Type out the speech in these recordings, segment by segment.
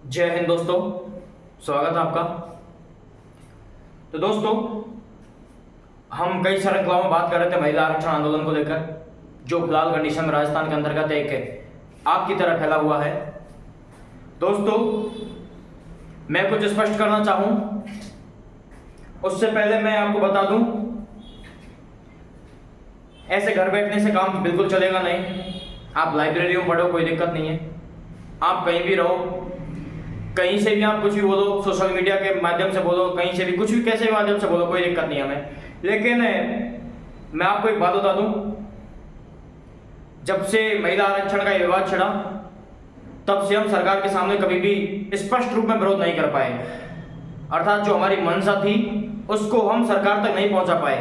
जय हिंद दोस्तों, स्वागत है आपका। तो दोस्तों, हम कई श्रृंखलाओं में बात कर रहे थे महिला आरक्षण आंदोलन को लेकर, जो फिलहाल कंडीशन में राजस्थान के अंतर्गत एक आग की तरह फैला हुआ है। दोस्तों, मैं कुछ स्पष्ट करना चाहूं, उससे पहले मैं आपको बता दूं, ऐसे घर बैठने से काम बिल्कुल चलेगा नहीं। आप लाइब्रेरी में पढ़ो, कोई दिक्कत नहीं है। आप कहीं भी रहो, कहीं से भी आप कुछ भी बोलो, सोशल मीडिया के माध्यम से बोलो, कहीं से भी कुछ भी कैसे भी माध्यम से बोलो, कोई दिक्कत नहीं है हमें। लेकिन मैं आपको एक बात बता दूं, जब से महिला आरक्षण का विवाद छिड़ा, तब से हम सरकार के सामने कभी भी स्पष्ट रूप में विरोध नहीं कर पाए। अर्थात जो हमारी मंशा थी उसको हम सरकार तक नहीं पहुंचा पाए।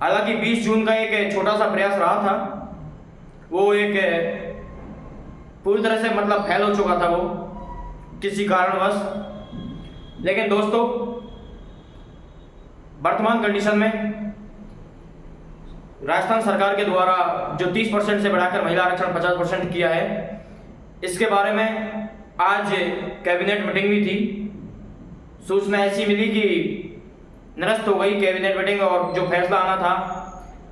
हालांकि 20 जून का एक छोटा सा प्रयास रहा था, वो एक पूरी तरह से फैल हो चुका था वो किसी कारणवश। लेकिन दोस्तों, वर्तमान कंडीशन में राजस्थान सरकार के द्वारा जो 30% से बढ़ाकर महिला आरक्षण 50% किया है, इसके बारे में आज कैबिनेट मीटिंग भी थी। सूचना ऐसी मिली कि निरस्त हो गई कैबिनेट मीटिंग, और जो फैसला आना था,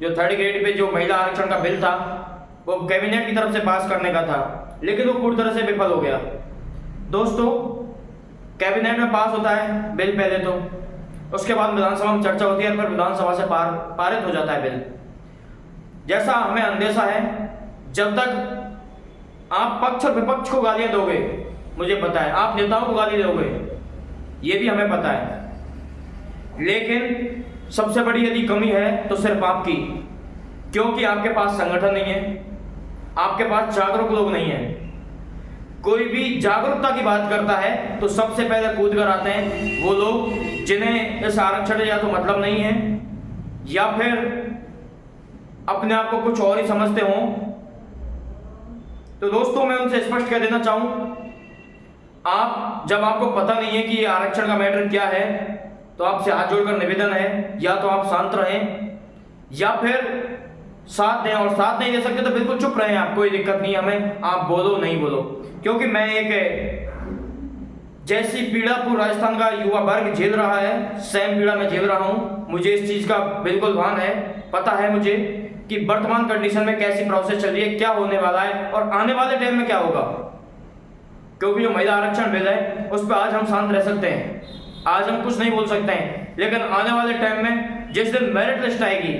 जो 3rd ग्रेड पे जो महिला आरक्षण का बिल था, वो कैबिनेट की तरफ से पास करने का था, लेकिन वो पूरी तरह से विफल हो गया। दोस्तों, कैबिनेट में पास होता है बिल पहले, तो उसके बाद विधानसभा में चर्चा होती है, फिर विधानसभा से पारित हो जाता है बिल। जैसा हमें अंदेशा है, जब तक आप पक्ष और विपक्ष को गालियां दोगे, मुझे पता है आप नेताओं को गाली दोगे, ये भी हमें पता है, लेकिन सबसे बड़ी यदि कमी है तो सिर्फ आपकी, क्योंकि आपके पास संगठन नहीं है, आपके पास जागरूक लोग नहीं है। कोई भी जागरूकता की बात करता है तो सबसे पहले कूद कर आते हैं वो लोग जिन्हें इस आरक्षण या तो मतलब नहीं है, या फिर अपने आप को कुछ और ही समझते हों। तो दोस्तों, मैं उनसे स्पष्ट कह देना चाहूं, आप जब आपको पता नहीं है कि ये आरक्षण का मैटर क्या है, तो आपसे हाथ जोड़कर निवेदन है, या तो आप शांत रहें या फिर साथ दें, और साथ नहीं दे सकते तो बिल्कुल चुप रहें, आप कोई दिक्कत नहीं हमें, आप बोलो नहीं बोलो। क्योंकि मैं एक जैसी पीड़ा पूरे राजस्थान का युवा वर्ग झेल रहा है, सेम पीड़ा मैं झेल रहा हूं। मुझे इस चीज का बिल्कुल भान है, पता है मुझे कि वर्तमान कंडीशन में कैसी प्रोसेस चल रही है, क्या होने वाला है और आने वाले टाइम में क्या होगा। क्योंकि जो महिला आरक्षण बिल है उस पर आज हम शांत रह सकते हैं, आज हम कुछ नहीं बोल सकते हैं, लेकिन आने वाले टाइम में जिस दिन मेरिट लिस्ट आएगी,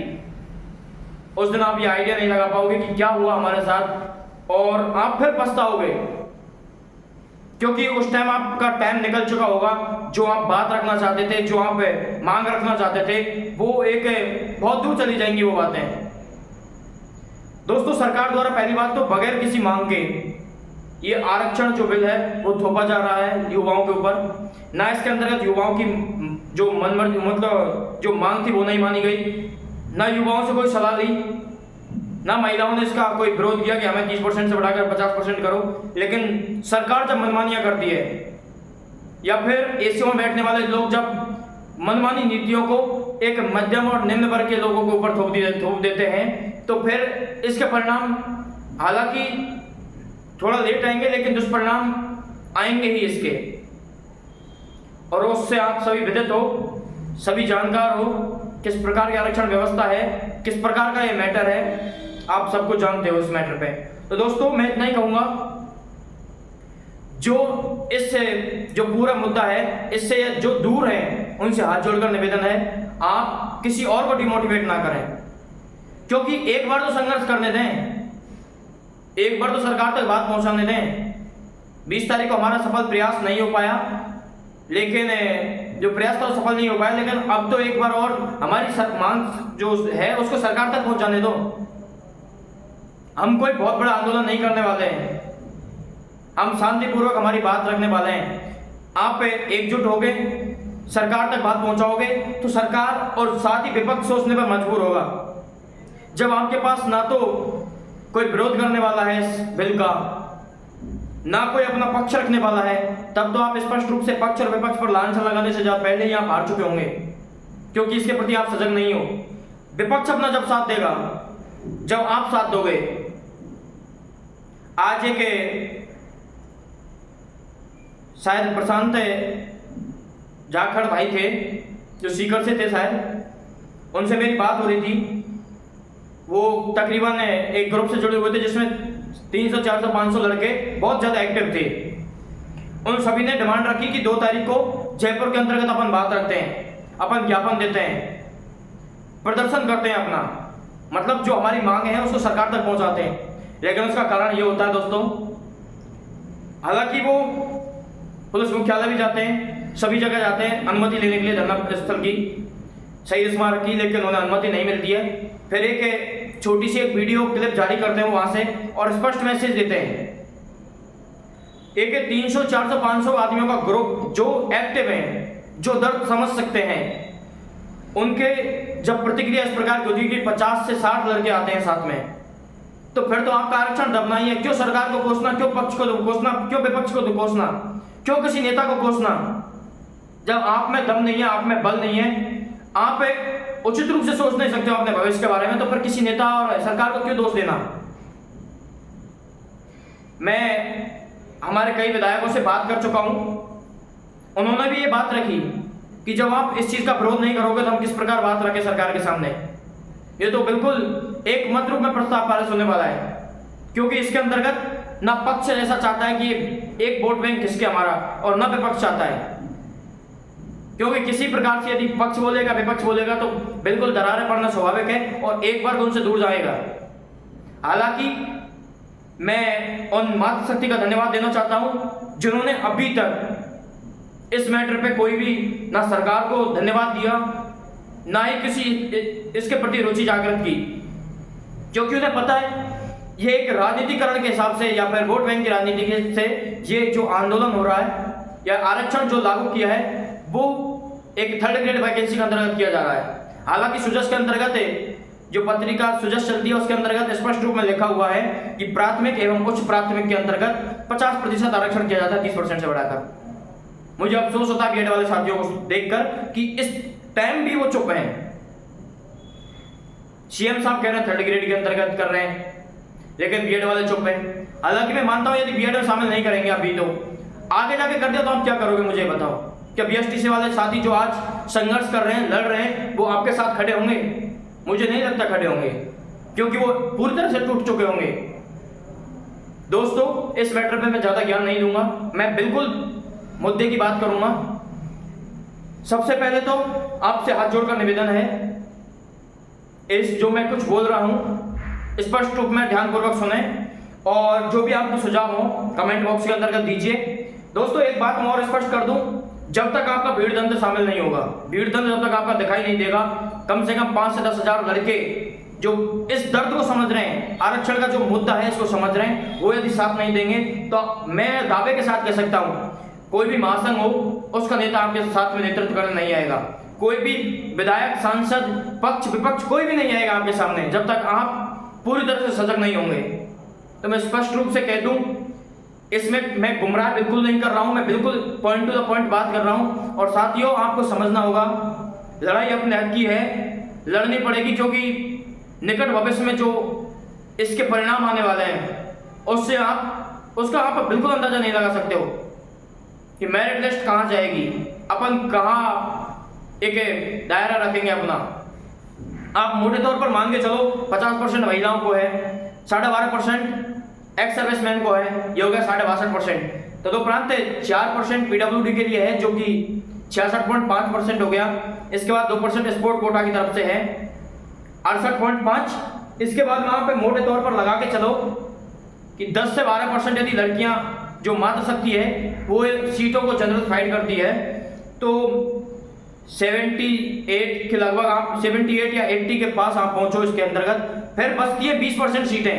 उस दिन आप ये आइडिया नहीं लगा पाओगे कि क्या हुआ हमारे साथ, और आप फिर पछताओगे, क्योंकि उस टाइम आपका टाइम निकल चुका होगा। जो आप बात रखना चाहते थे, जो आप मांग रखना चाहते थे, वो एक बहुत दूर चली जाएंगी वो बातें। दोस्तों, सरकार द्वारा पहली बात तो बगैर किसी मांग के ये आरक्षण जो बिल है वो थोपा जा रहा है युवाओं के ऊपर। ना इसके अंतर्गत युवाओं की जो मनमर्जी जो मांग थी वो नहीं मानी गई, ना युवाओं से कोई सलाह ली, ना महिलाओं ने इसका कोई विरोध किया कि हमें 30% से बढ़ाकर 50% करो। लेकिन सरकार जब मनमानियां करती है, या फिर एसीओ में बैठने वाले लोग जब मनमानी नीतियों को एक मध्यम और निम्न वर्ग के लोगों के ऊपर थोप देते हैं, तो फिर इसके परिणाम हालांकि थोड़ा लेट आएंगे, लेकिन दुष्परिणाम आएंगे ही इसके। और उससे आप सभी विदित हो, सभी जानकार हो, किस प्रकार की आरक्षण व्यवस्था है, किस प्रकार का ये मैटर है, आप सबको जानते हो इस मैटर पे। तो दोस्तों, मैं इतना ही कहूंगा, जो इससे जो पूरा मुद्दा है इससे जो दूर है उनसे हाथ जोड़कर निवेदन है, आप किसी और को डिमोटिवेट ना करें, क्योंकि एक बार तो संघर्ष करने दें, एक बार तो सरकार तक बात पहुंचाने दें। 20 तारीख को हमारा सफल प्रयास नहीं हो पाया, लेकिन जो प्रयास था वो सफल नहीं हो पाया, लेकिन अब तो एक बार और हमारी मांग जो है उसको सरकार तक पहुंचाने दो। हम कोई बहुत बड़ा आंदोलन नहीं करने वाले हैं, हम शांतिपूर्वक हमारी बात रखने वाले हैं। आप एकजुट हो गए, सरकार तक बात पहुंचाओगे, तो सरकार और साथ ही विपक्ष सोचने पर मजबूर होगा। जब आपके पास ना तो कोई विरोध करने वाला है इस बिल का, ना कोई अपना पक्ष रखने वाला है, तब तो आप स्पष्ट रूप से पक्ष और विपक्ष पर लांछन लगाने से पहले ही आप हार चुके होंगे, क्योंकि इसके प्रति आप सजग नहीं हो। विपक्ष अपना जब साथ देगा, जब आप साथ दोगे। आज एक शायद प्रशांत जाखड़ भाई थे जो सीकर से थे शायद, उनसे मेरी बात हो रही थी। वो तकरीबन एक ग्रुप से जुड़े हुए थे जिसमें 300, 400, 500 लड़के बहुत ज़्यादा एक्टिव थे। उन सभी ने डिमांड रखी कि 2 तारीख को जयपुर के अंतर्गत अपन बात रखते हैं, अपन ज्ञापन देते हैं, प्रदर्शन करते हैं अपना, मतलब जो हमारी मांग है उसको सरकार तक पहुंचाते हैं। लेकिन उसका कारण ये होता है दोस्तों, हालांकि वो पुलिस मुख्यालय भी जाते हैं, सभी जगह जाते हैं अनुमति लेने के लिए धरना स्थल की, शहीद स्मारक की, लेकिन उन्हें अनुमति नहीं मिलती है। फिर एक छोटी सी एक वीडियो क्लिप जारी करते हैं वहां से और स्पष्ट मैसेज देते हैं। एक 300, 400, 500 आदमियों का ग्रुप जो एक्टिव हैं, जो दर्द समझ सकते हैं, उनके जब प्रतिक्रिया इस प्रकार की होती है कि 50 से 60 लड़के आते हैं साथ में, तो फिर तो आपका आरक्षण दबना ही है। क्यों सरकार को कोसना, क्यों पक्ष को कोसना, क्यों विपक्ष को कोसना, क्यों किसी नेता को कोसना? जब आप में दम नहीं है, आप में बल नहीं है, आप एक उचित रूप से सोच नहीं सकते हो अपने भविष्य के बारे में, तो फिर किसी नेता और सरकार को क्यों दोष देना? मैं हमारे कई विधायकों से बात कर चुका हूं, उन्होंने भी ये बात रखी कि जब आप इस चीज का विरोध नहीं करोगे तो हम किस प्रकार बात रखें सरकार के सामने। ये तो बिल्कुल एक मत रूप में प्रस्ताव पारित होने वाला है, क्योंकि इसके अंतर्गत ना पक्ष ऐसा चाहता है कि एक वोट बैंक खिसके हमारा, और ना विपक्ष चाहता है, क्योंकि किसी प्रकार से यदि पक्ष बोलेगा विपक्ष बोलेगा तो बिल्कुल दरारें पड़ना स्वाभाविक है और एक वर्ग उनसे दूर जाएगा। हालांकि मैं उन मातृशक्ति का धन्यवाद देना चाहता हूं जिन्होंने अभी तक इस मैटर पे कोई भी ना सरकार को धन्यवाद दिया, ना ही किसी इसके प्रति रुचि जागृत की, क्योंकि उन्हें पता है ये एक राजनीतिकरण के हिसाब से या फिर वोट बैंक की राजनीति से ये जो आंदोलन हो रहा है या आरक्षण जो लागू किया है वो एक 3rd ग्रेड वैकेंसी के अंतर्गत किया जा रहा है। हालांकि सुजस के अंतर्गत जो पत्रिका सुजस चलती है उसके अंतर्गत स्पष्ट रूप में लिखा हुआ है कि प्राथमिक एवं उच्च प्राथमिक के अंतर्गत 50% आरक्षण किया जाता है 30% से बढ़ाकर। मुझे अफसोस होता है बीएड वाले साथियों को देखकर कि इस टाइम भी वो चुप हैं। सीएम साहब कह रहे हैं 3rd ग्रेड के अंतर्गत कर रहे हैं, लेकिन बीएड वाले चुप हैं। हालांकि मैं मानता हूं यदि बीएड में शामिल नहीं करेंगे अभी, तो आगे जाके कर दिया तो आप क्या करोगे मुझे बताओ? क्या बीएसटीसी वाले साथी जो आज संघर्ष कर रहे हैं, लड़ रहे हैं, वो आपके साथ खड़े होंगे? मुझे नहीं लगता खड़े होंगे, क्योंकि वो पूरी तरह से टूट चुके होंगे। दोस्तों, इस मैटर पे मैं ज्यादा ज्ञान नहीं दूंगा, मैं बिल्कुल मुद्दे की बात करूंगा। सबसे पहले तो आपसे हाथ जोड़कर निवेदन है, इस जो मैं कुछ बोल रहा हूं स्पष्ट रूप में ध्यानपूर्वक सुने और जो भी आपको सुझाव हो कमेंट बॉक्स के अंतर्गत दीजिए। दोस्तों, एक बात मैं और स्पष्ट कर दूं, जब तक आपका भीड़ दंड शामिल नहीं होगा, भीड़ दंड जब तक आपका दिखाई नहीं देगा, कम से कम 5 से 10 हजार लड़के जो इस दर्द को समझ रहे हैं, आरक्षण का जो मुद्दा है इसको समझ रहे हैं, वो यदि साथ नहीं देंगे तो मैं दावे के साथ कह सकता हूं कोई भी महासंघ हो उसका नेता आपके साथ में नेतृत्व करने नहीं आएगा। कोई भी विधायक, सांसद, पक्ष विपक्ष कोई भी नहीं आएगा आपके सामने जब तक आप पूरी तरह से सजग नहीं होंगे। तो मैं स्पष्ट रूप से कह दूं, इसमें मैं गुमराह बिल्कुल नहीं कर रहा हूं, मैं बिल्कुल पॉइंट टू द पॉइंट बात कर रहा हूं। और साथियों, आपको समझना होगा लड़ाई अपने हक की है, लड़नी पड़ेगी, क्योंकि निकट भविष्य में जो इसके परिणाम आने वाले हैं उसका आप बिल्कुल अंदाजा नहीं लगा सकते हो कि मेरिट लिस्ट कहां जाएगी, अपन कहां एक दायरा रखेंगे अपना। आप मोटे तौर पर मान के चलो 50% महिलाओं को है, 12.5% एक्स सर्विसमैन को है, ये हो गया 62.5%। तदुपरांत 4% पीडब्ल्यूडी के लिए है जो कि 66.5% हो गया। इसके बाद 2% स्पोर्ट कोटा की तरफ से है 68.5। इसके बाद वहां पे मोटे तौर पर लगा के चलो कि 10 से 12% यदि लड़कियां जो मातृशक्ति है वो सीटों को जनरल फाइट करती है, तो 78 के लगभग आप 78 या 80 के पास आप पहुंचो इसके अंतर्गत। फिर बचती है 20% सीटें।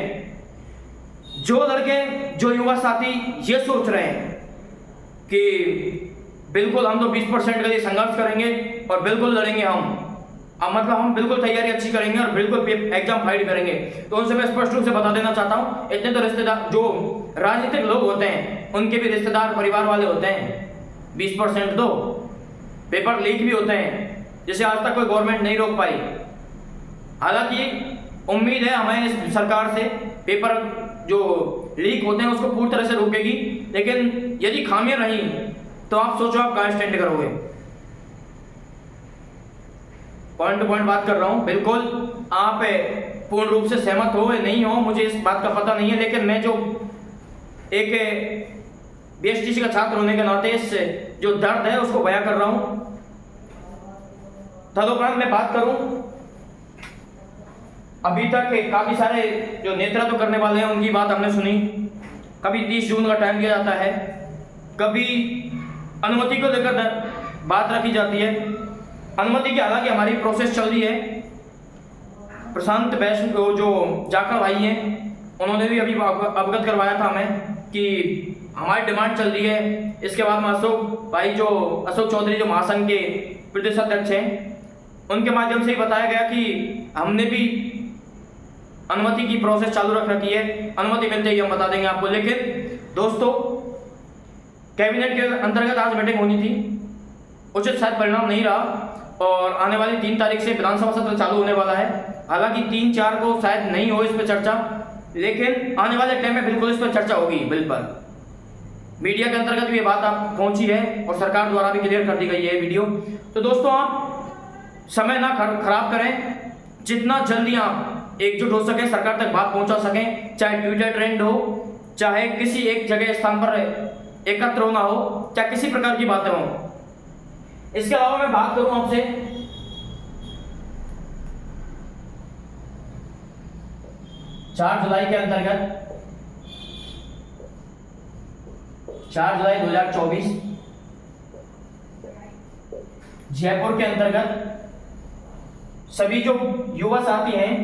जो लड़के, जो युवा साथी ये सोच रहे हैं कि बिल्कुल हम तो 20% के लिए संघर्ष करेंगे और बिल्कुल लड़ेंगे मतलब हम बिल्कुल तैयारी अच्छी करेंगे और बिल्कुल एग्जाम फाइट करेंगे, तो उनसे मैं स्पष्ट रूप से बता देना चाहता हूं, इतने तो रिश्तेदार जो राजनीतिक लोग होते हैं उनके भी रिश्तेदार परिवार वाले होते हैं। 20% तो पेपर लीक भी होते हैं, जिसे आज तक कोई गवर्नमेंट नहीं रोक पाई। हालांकि उम्मीद है हमें इस सरकार से पेपर जो लीक होते हैं उसको पूरी तरह से रोकेगी, लेकिन यदि खामियां रही तो आप सोचो आप कहाँ स्टैंड करोगे। पॉइंट टू पॉइंट बात कर रहा हूँ, बिल्कुल आप पूर्ण रूप से सहमत हो या नहीं हो मुझे इस बात का पता नहीं है, लेकिन मैं जो एक बीएसटीसी का छात्र होने के नाते इस जो दर्द है उसको बयां कर रहा हूं। तदुपरांत मैं बात करूं, अभी तक काफी सारे जो नेतृत्व करने वाले हैं उनकी बात हमने सुनी। कभी 30 जून का टाइम दिया जाता है, कभी अनुमति को लेकर बात रखी जाती है। अनुमति की हालांकि हमारी प्रोसेस चल रही है। प्रशांत वैष्णव जो जाखड़ भाई हैं उन्होंने भी अभी अवगत करवाया था हमें कि हमारी डिमांड चल रही है। इसके बाद में अशोक चौधरी जो महासंघ के प्रदेश अध्यक्ष हैं उनके माध्यम से ही बताया गया कि हमने भी अनुमति की प्रोसेस चालू रख रखी है, अनुमति मिलते ही हम बता देंगे आपको। लेकिन दोस्तों कैबिनेट के अंतर्गत आज मीटिंग होनी थी, उचित शायद परिणाम नहीं रहा और आने वाली 3 तारीख से विधानसभा सत्र चालू होने वाला है। हालांकि 3-4 को शायद नहीं हो इस पर चर्चा, लेकिन आने वाले टाइम में बिल्कुल इस पर चर्चा होगी। बिल पर मीडिया के अंतर्गत भी ये बात आप पहुंची है और सरकार द्वारा भी क्लियर कर दी गई है वीडियो। तो दोस्तों आप समय ना खराब करें, जितना जल्दी आप एकजुट हो सके, सरकार तक बात पहुंचा सकें, चाहे ट्विटर ट्रेंड हो, चाहे किसी एक जगह स्थान पर एकत्र होना हो, चाहे किसी प्रकार की बातें हों। इसके अलावा मैं बात करूं आपसे 4 जुलाई के अंतर्गत 4 जुलाई 2024 जयपुर के अंतर्गत सभी जो युवा साथी हैं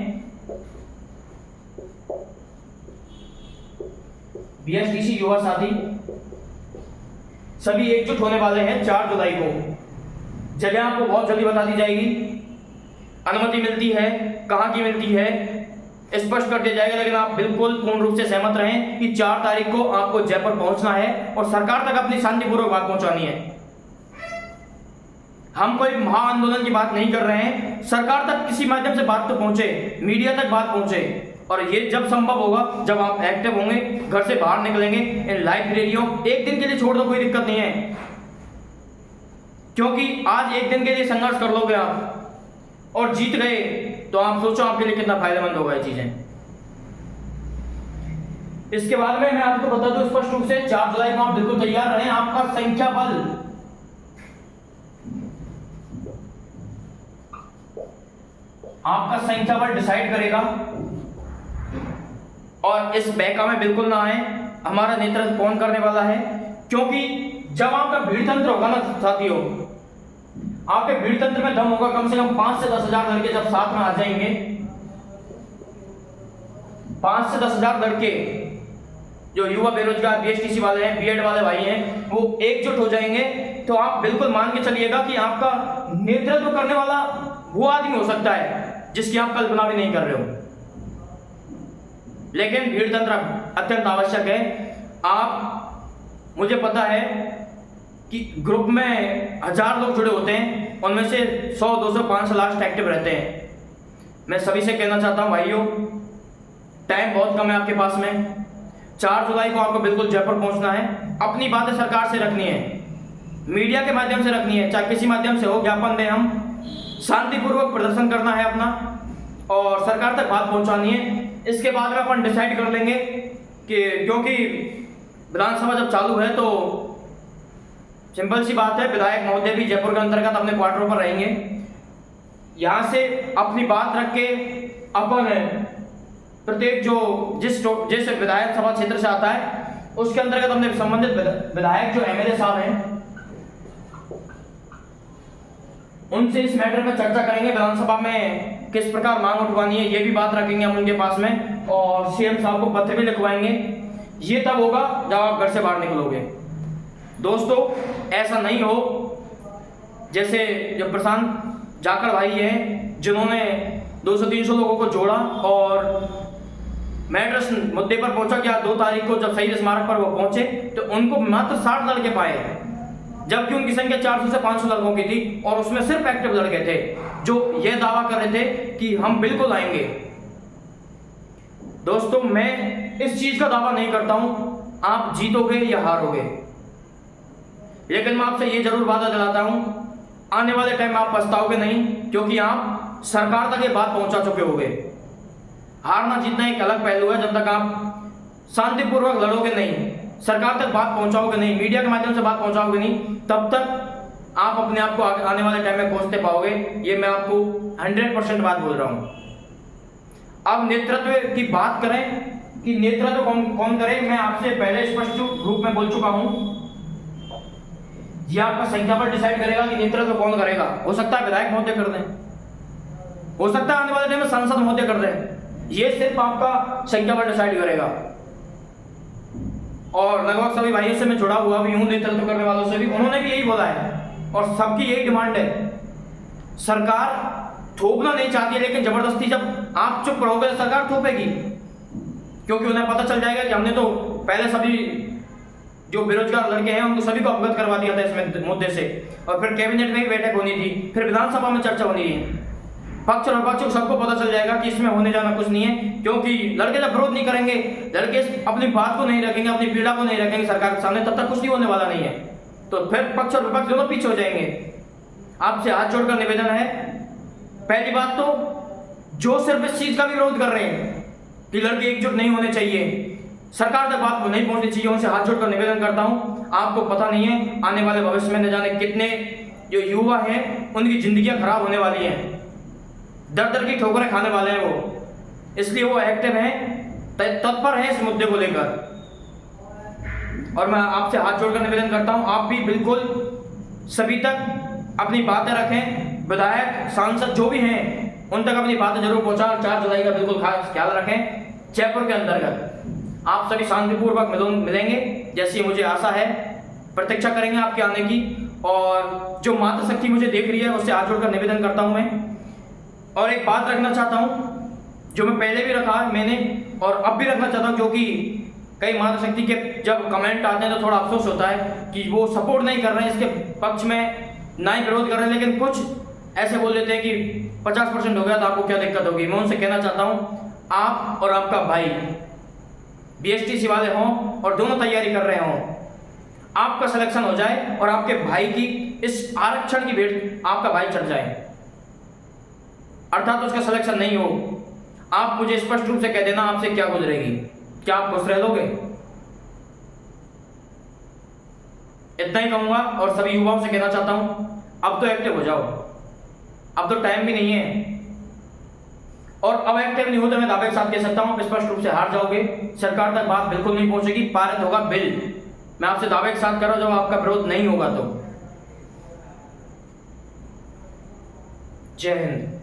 बीएसटीसी युवा साथी सभी एकजुट होने वाले हैं 4 जुलाई को। जगह आपको बहुत जल्दी बता दी जाएगी, अनुमति मिलती है, कहां की मिलती है स्पष्ट कर दिया जाएगा। लेकिन आप बिल्कुल पूर्ण रूप से सहमत रहें कि 4 तारीख को आपको जयपुर पहुंचना है और सरकार तक अपनी शांतिपूर्वक बात पहुंचानी है। हम कोई महाआंदोलन की बात नहीं कर रहे हैं, सरकार तक किसी माध्यम से बात तो पहुंचे, मीडिया तक बात पहुंचे। और ये जब संभव होगा जब आप एक्टिव होंगे, घर से बाहर निकलेंगे, इन लाइब्रेरियों एक दिन के लिए छोड़ दो, कोई दिक्कत नहीं है, क्योंकि आज एक दिन के लिए संघर्ष कर लोगे आप और जीत गए तो आप सोचो आपके लिए कितना फायदेमंद होगा ये चीजें। इसके बाद में मैं आपको बता दूं स्पष्ट रूप से 4 जुलाई को आप बिल्कुल तैयार रहें। आपका संख्या बल डिसाइड करेगा और इस बहका में बिल्कुल ना आए हमारा नेतृत्व कौन करने वाला है, क्योंकि जब आपका भीड़ तंत्र होगा ना साथियों, आपके भीड़ तंत्र में दम होगा, कम से कम 5 से 10 हजार लड़के जब साथ में आ जाएंगे, 5 से 10 हजार लड़के जो युवा बेरोजगार बीएसटीसी वाले हैं, बीएड वाले भाई हैं, वो एकजुट हो जाएंगे, तो आप बिल्कुल मान के चलिएगा कि आपका नेतृत्व करने वाला वो आदमी हो सकता है जिसकी आप कल्पना भी नहीं कर रहे हो। लेकिन भीड़ तंत्र अत्यंत आवश्यक है। आप, मुझे पता है कि ग्रुप में 1000 लोग जुड़े होते हैं, उनमें से 100, 200, 500 लास्ट एक्टिव रहते हैं। मैं सभी से कहना चाहता हूं भाइयों, टाइम बहुत कम है आपके पास में। 4 जुलाई को आपको बिल्कुल जयपुर पहुंचना है, अपनी बातें सरकार से रखनी है, मीडिया के माध्यम से रखनी है, चाहे किसी माध्यम से हो, ज्ञापन दें, हम शांतिपूर्वक प्रदर्शन करना है अपना और सरकार तक बात पहुंचानी है। इसके बाद में अपन डिसाइड कर लेंगे कि, क्योंकि विधानसभा जब चालू है तो सिंपल सी बात है, विधायक महोदय भी जयपुर के अंतर्गत अपने क्वार्टरों पर रहेंगे। यहां से अपनी बात रख के अपन प्रत्येक जो जिस विधायक सभा क्षेत्र से आता है उसके अंतर्गत अपने संबंधित विधायक जो एमएलए साहब हैं उनसे इस मैटर पर चर्चा करेंगे। विधानसभा में किस प्रकार मांग उठवानी है ये भी बात रखेंगे हम उनके पास में, और सीएम साहब को पत्र भी लिखवाएंगे। ये तब होगा जब आप घर से बाहर निकलोगे। दोस्तों ऐसा नहीं हो जैसे जो प्रशांत जाखड़ भाई हैं जिन्होंने 200-300 लोगों को जोड़ा और मैटर्स मुद्दे पर पहुंचा कि 2 तारीख को जब शहीद स्मारक पर वो पहुंचे तो उनको मात्र 60 लड़के पाए, जबकि उनकी संख्या 400 से 500 लड़कों की थी और उसमें सिर्फ एक्टिव लड़के थे जो यह दावा कर रहे थे कि हम बिल्कुल आएंगे। दोस्तों मैं इस चीज का दावा नहीं करता हूं आप जीतोगे या हारोगे, लेकिन मैं आपसे ये जरूर वादा दिलाता हूं, आने वाले टाइम में आप पछताओगे नहीं, क्योंकि आप सरकार तक ये बात पहुंचा चुके होगे। हारना जीतना एक अलग पहलू है, जब तक आप शांतिपूर्वक लड़ोगे नहीं, सरकार तक बात पहुंचाओगे नहीं, मीडिया के माध्यम से बात पहुंचाओगे नहीं, तब तक आप अपने आप को आने वाले टाइम में कोसते पाओगे। ये मैं आपको 100% बात बोल रहा हूं। अब नेतृत्व की बात करें कि नेतृत्व कौन करे, मैं आपसे पहले स्पष्ट रूप में बोल चुका हूं। यह आपका संख्या पर डिसाइड करेगा कि नेतृत्व कौन करेगा। हो सकता है विधायक महोदय कर दें, हो सकता है आने वाले टाइम में सांसद महोदय कर दें। ये सिर्फ आपका संख्या पर डिसाइड करेगा। और लगभग सभी भाइयों से मैं जुड़ा हुआ भी हूं, नेतृत्व करने वालों से भी, उन्होंने भी यही बोला है और सबकी यही डिमांड है। सरकार थोपना नहीं चाहती है, लेकिन जबरदस्ती जब आप चुप रहोगे तो सरकार थोपेगी, क्योंकि उन्हें पता चल जाएगा कि हमने तो पहले सभी जो बेरोजगार लड़के हैं उनको सभी को अवगत करवा दिया था इस मुद्दे से, और फिर कैबिनेट में ही बैठक होनी थी, फिर विधानसभा में चर्चा होनी है। पक्ष और विपक्ष को सबको पता चल जाएगा कि इसमें होने जाना कुछ नहीं है, क्योंकि लड़के जब विरोध नहीं करेंगे, लड़के अपनी बात को नहीं रखेंगे, अपनी पीड़ा को नहीं रखेंगे सरकार के सामने, तब तक कुछ नहीं होने वाला नहीं है। तो फिर पक्ष और विपक्ष दोनों पीछे हो जाएंगे। आपसे हाथ जोड़कर निवेदन है, पहली बात तो जो सिर्फ इस चीज का भी विरोध कर रहे हैं कि लड़के एकजुट नहीं होने चाहिए, सरकार तक बात नहीं पहुंचनी चाहिए, उनसे हाथ जोड़कर निवेदन करता हूं। आपको पता नहीं है आने वाले भविष्य में न जाने कितने जो युवा हैं उनकी जिंदगियां खराब होने वाली हैं, दर दर की ठोकरें खाने वाले हैं वो, इसलिए वो एक्टिव हैं, तत्पर हैं इस मुद्दे को लेकर। और मैं आपसे हाथ जोड़कर निवेदन करता हूं, आप भी बिल्कुल सभी तक अपनी बातें रखें, विधायक सांसद जो भी हैं उन तक अपनी बातें जरूर पहुंचा। 4 जुलाई का बिल्कुल खास ख्याल रखें। जयपुर के अंतर्गत आप सभी शांतिपूर्वक मिलेंगे जैसी मुझे आशा है, प्रतीक्षा करेंगे आपके आने की। और जो मातृशक्ति मुझे देख रही है उससे हाथ जोड़कर निवेदन करता हूं मैं। और एक बात रखना चाहता हूं जो मैं पहले भी रखा है मैंने और अब भी रखना चाहता हूं, क्योंकि कई मातृशक्ति के जब कमेंट आते हैं तो थोड़ा अफसोस होता है कि वो सपोर्ट नहीं कर रहे हैं इसके पक्ष में, ना ही विरोध कर रहे हैं, लेकिन कुछ ऐसे बोल देते हैं कि 50% हो गया तो आपको क्या दिक्कत होगी। मैं उनसे कहना चाहता हूं, आप और आपका भाई बीएसटीसी वाले हों और दोनों तैयारी कर रहे हों, आपका सिलेक्शन हो जाए और आपके भाई की इस आरक्षण की भेंट आपका भाई चढ़ जाए, अर्थात उसका सिलेक्शन नहीं हो, आप मुझे स्पष्ट रूप से कह देना आपसे क्या गुजरेगी, क्या आप खुश रह लोगे? इतना ही कहूंगा और सभी युवाओं से कहना चाहता हूं, अब तो एक्टिव हो जाओ, अब तो टाइम भी नहीं है। और अब एक्टिव नहीं हो तो मैं दावे के साथ कह सकता हूं आप स्पष्ट रूप से हार जाओगे, सरकार तक बात बिल्कुल नहीं पहुंचेगी, पारित होगा बिल। मैं आपसे दावे के साथ कर रहा हूं, जब आपका विरोध नहीं होगा तो। जय हिंद।